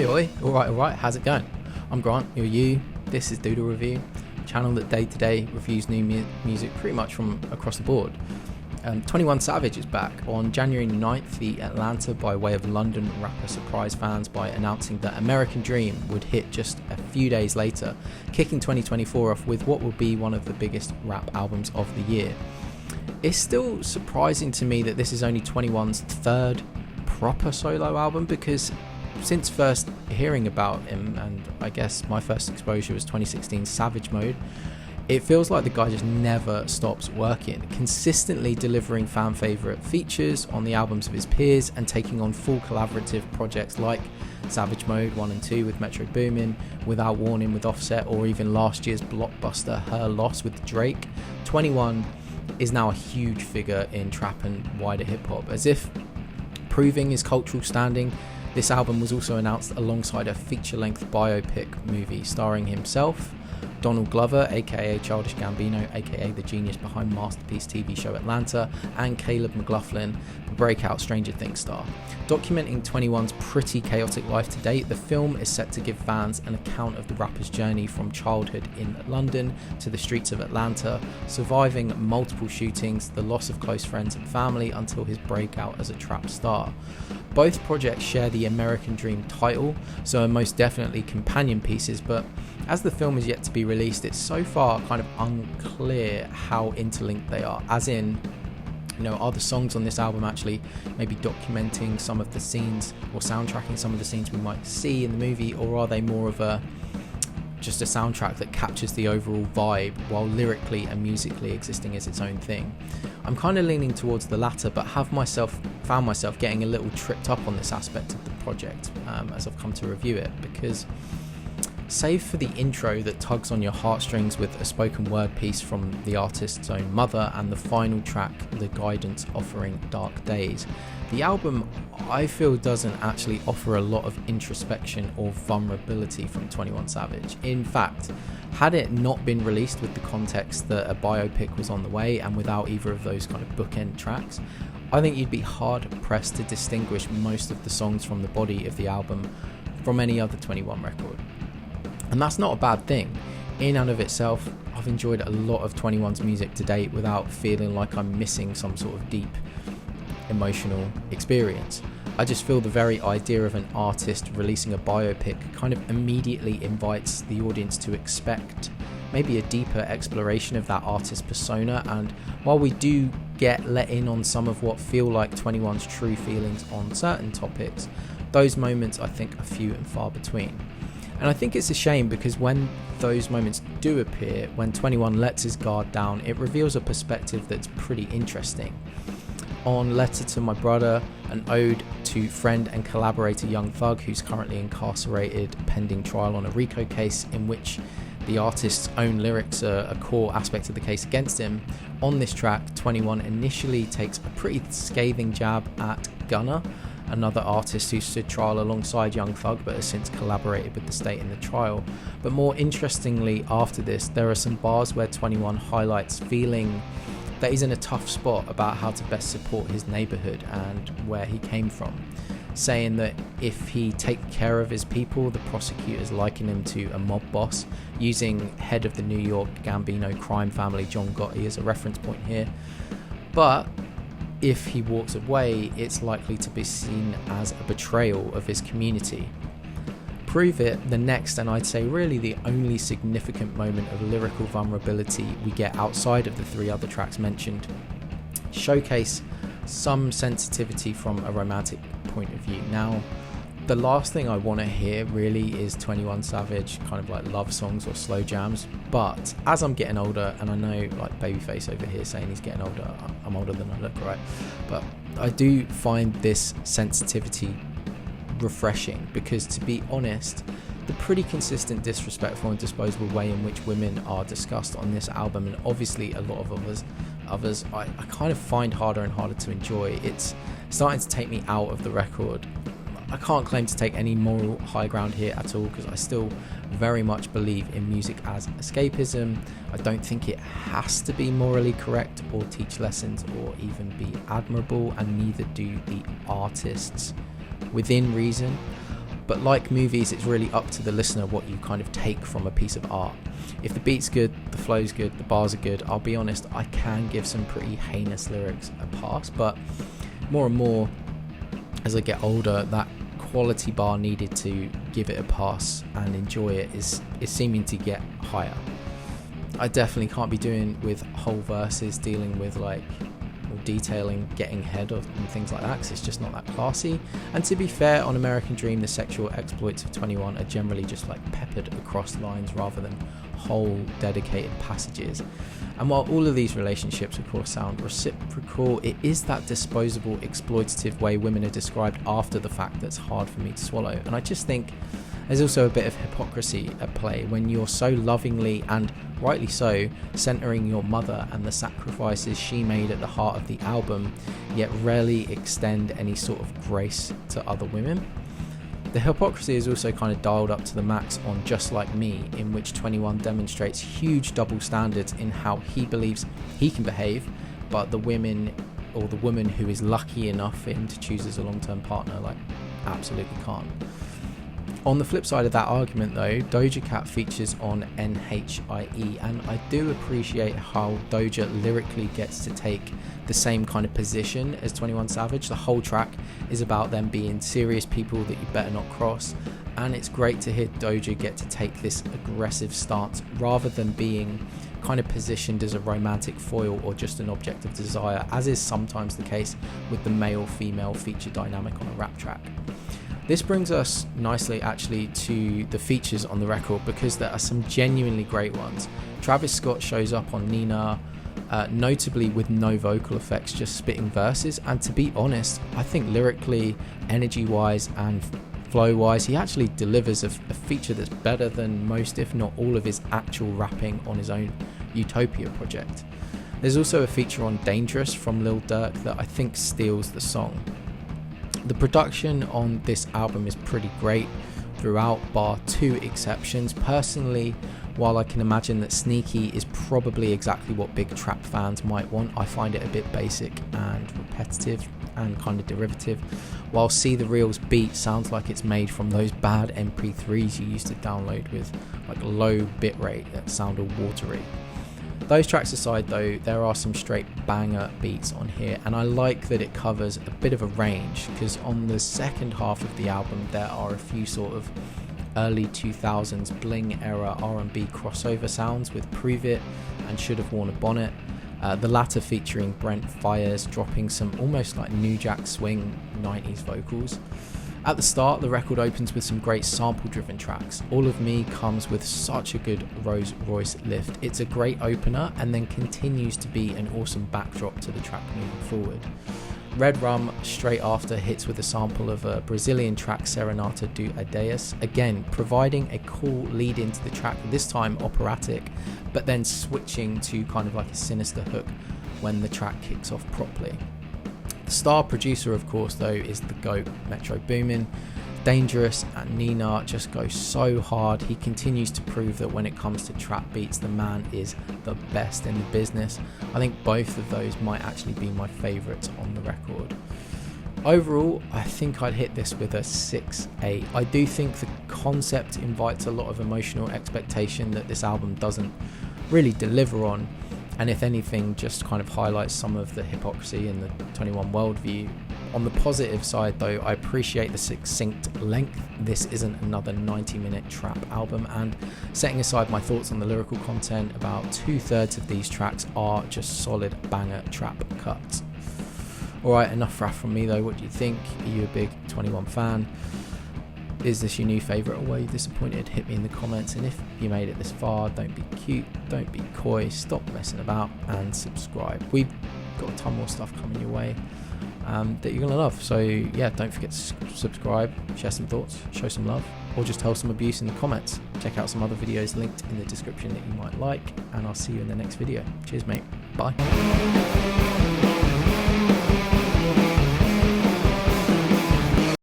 Oi, alright, how's it going? I'm Grant, you're you, this is Doodle Review, a channel that day to day reviews new music pretty much from across the board. 21 Savage is back. On January 9th, the Atlanta by way of London rapper surprised fans by announcing that American Dream would hit just a few days later, kicking 2024 off with what will be one of the biggest rap albums of the year. It's still surprising to me that this is only 21's third proper solo album, because since first hearing about him, and I guess my first exposure was 2016's Savage Mode, it feels like the guy just never stops working, consistently delivering fan favourite features on the albums of his peers and taking on full collaborative projects like Savage Mode 1 and 2 with Metro Boomin, Without Warning with Offset, or even last year's blockbuster Her Loss with Drake. 21 is now a huge figure in trap and wider hip-hop. As if proving his cultural standing, this album was also announced alongside a feature-length biopic movie starring himself, Donald Glover, aka Childish Gambino, aka the genius behind Masterpiece TV show Atlanta, and Caleb McLaughlin, the breakout Stranger Things star. Documenting 21's pretty chaotic life to date, the film is set to give fans an account of the rapper's journey from childhood in London to the streets of Atlanta, surviving multiple shootings, the loss of close friends and family, until his breakout as a trap star. Both projects share the American Dream title, so are most definitely companion pieces, but as the film is yet to be released, it's so far kind of unclear how interlinked they are, as in, are the songs on this album actually maybe documenting some of the scenes or soundtracking some of the scenes we might see in the movie, or are they more of just a soundtrack that captures the overall vibe while lyrically and musically existing as its own thing? I'm kind of leaning towards the latter, but have found myself getting a little tripped up on this aspect of the project as I've come to review it, because save for the intro that tugs on your heartstrings with a spoken word piece from the artist's own mother, and the final track, The Guidance, offering Dark Days, the album, I feel, doesn't actually offer a lot of introspection or vulnerability from 21 Savage. In fact, had it not been released with the context that a biopic was on the way and without either of those kind of bookend tracks, I think you'd be hard pressed to distinguish most of the songs from the body of the album from any other 21 record. And that's not a bad thing. In and of itself, I've enjoyed a lot of 21's music to date without feeling like I'm missing some sort of deep emotional experience. I just feel the very idea of an artist releasing a biopic kind of immediately invites the audience to expect maybe a deeper exploration of that artist's persona, and while we do get let in on some of what feel like 21's true feelings on certain topics, those moments I think are few and far between. And I think it's a shame, because when those moments do appear, when 21 lets his guard down, it reveals a perspective that's pretty interesting. On Letter to My Brother, an ode to friend and collaborator Young Thug, who's currently incarcerated pending trial on a RICO case in which the artist's own lyrics are a core aspect of the case against him, on this track, 21 initially takes a pretty scathing jab at Gunna, another artist who stood trial alongside Young Thug but has since collaborated with the state in the trial. But more interestingly, after this, there are some bars where 21 highlights feeling that he's in a tough spot about how to best support his neighbourhood and where he came from, saying that if he takes care of his people, the prosecutors liken him to a mob boss, using head of the New York Gambino crime family John Gotti as a reference point here. But if he walks away, it's likely to be seen as a betrayal of his community. Prove It, the next, and I'd say really the only significant moment of lyrical vulnerability we get outside of the three other tracks mentioned, showcase some sensitivity from a romantic point of view. Now, the last thing I want to hear really is 21 Savage kind of like love songs or slow jams, but as I'm getting older, and I know like Babyface over here saying he's getting older, I'm older than I look, right? But I do find this sensitivity refreshing, because to be honest, the pretty consistent disrespectful and disposable way in which women are discussed on this album, and obviously a lot of others I kind of find harder and harder to enjoy. It's starting to take me out of the record. I can't claim to take any moral high ground here at all, because I still very much believe in music as escapism. I don't think it has to be morally correct or teach lessons or even be admirable, and neither do the artists within reason. But like movies, it's really up to the listener what you kind of take from a piece of art. If the beat's good, the flow's good, the bars are good, I'll be honest, I can give some pretty heinous lyrics a pass, but more and more as I get older, that quality bar needed to give it a pass and enjoy it is seeming to get higher. I definitely can't be doing with whole verses dealing with like or detailing getting head of and things like that, because it's just not that classy. And to be fair, on American Dream, the sexual exploits of 21 are generally just like peppered across lines rather than whole dedicated passages. And while all of these relationships of course sound reciprocal, it is that disposable, exploitative way women are described after the fact that's hard for me to swallow. And I just think there's also a bit of hypocrisy at play when you're so lovingly, and rightly so, centering your mother and the sacrifices she made at the heart of the album, yet rarely extend any sort of grace to other women. The hypocrisy is also kind of dialed up to the max on Just Like Me, in which 21 demonstrates huge double standards in how he believes he can behave, but the women or the woman who is lucky enough for him to choose as a long-term partner like absolutely can't. On the flip side of that argument though, Doja Cat features on NHIE, and I do appreciate how Doja lyrically gets to take the same kind of position as 21 Savage. The whole track is about them being serious people that you better not cross, and it's great to hear Doja get to take this aggressive stance rather than being kind of positioned as a romantic foil or just an object of desire, as is sometimes the case with the male-female feature dynamic on a rap track. This brings us nicely actually to the features on the record, because there are some genuinely great ones. Travis Scott shows up on Nina, notably with no vocal effects, just spitting verses, and to be honest, I think lyrically, energy wise and flow wise, he actually delivers a feature that's better than most if not all of his actual rapping on his own Utopia project. There's also a feature on Dangerous from Lil Durk that I think steals the song. The production on this album is pretty great throughout, bar two exceptions. Personally, while I can imagine that Sneaky is probably exactly what big trap fans might want, I find it a bit basic and repetitive and kind of derivative, while See the Real's beat sounds like it's made from those bad MP3s you used to download with like low bitrate that sound all watery. Those tracks aside though, there are some straight banger beats on here, and I like that it covers a bit of a range, because on the second half of the album there are a few sort of early 2000s bling era R&B crossover sounds with Prove It and Should Have Worn a Bonnet, the latter featuring Brent Faiyaz dropping some almost like New Jack Swing 90s vocals. At the start, the record opens with some great sample-driven tracks. All of Me comes with such a good Rolls Royce lift. It's a great opener and then continues to be an awesome backdrop to the track moving forward. Red Rum straight after hits with a sample of a Brazilian track, Serenata do Adeus, again providing a cool lead into the track, this time operatic, but then switching to kind of like a sinister hook when the track kicks off properly. The star producer, of course, though, is the GOAT, Metro Boomin. Dangerous and Nina just go so hard. He continues to prove that when it comes to trap beats, the man is the best in the business. I think both of those might actually be my favourites on the record. Overall, I think I'd hit this with a 6-8. I do think the concept invites a lot of emotional expectation that this album doesn't really deliver on, and if anything just kind of highlights some of the hypocrisy in the 21 worldview. On the positive side though, I appreciate the succinct length. This isn't another 90-minute trap album, and setting aside my thoughts on the lyrical content, about 2/3 of these tracks are just solid banger trap cuts. Alright, enough raff from me though. What do you think? Are you a big 21 fan? Is this your new favourite, or were you disappointed? Hit me in the comments, and if you made it this far, don't be cute, don't be coy, stop messing about and subscribe. We've got a ton more stuff coming your way that you're going to love, so yeah, don't forget to subscribe, share some thoughts, show some love, or just tell some abuse in the comments. Check out some other videos linked in the description that you might like, and I'll see you in the next video. Cheers mate, bye.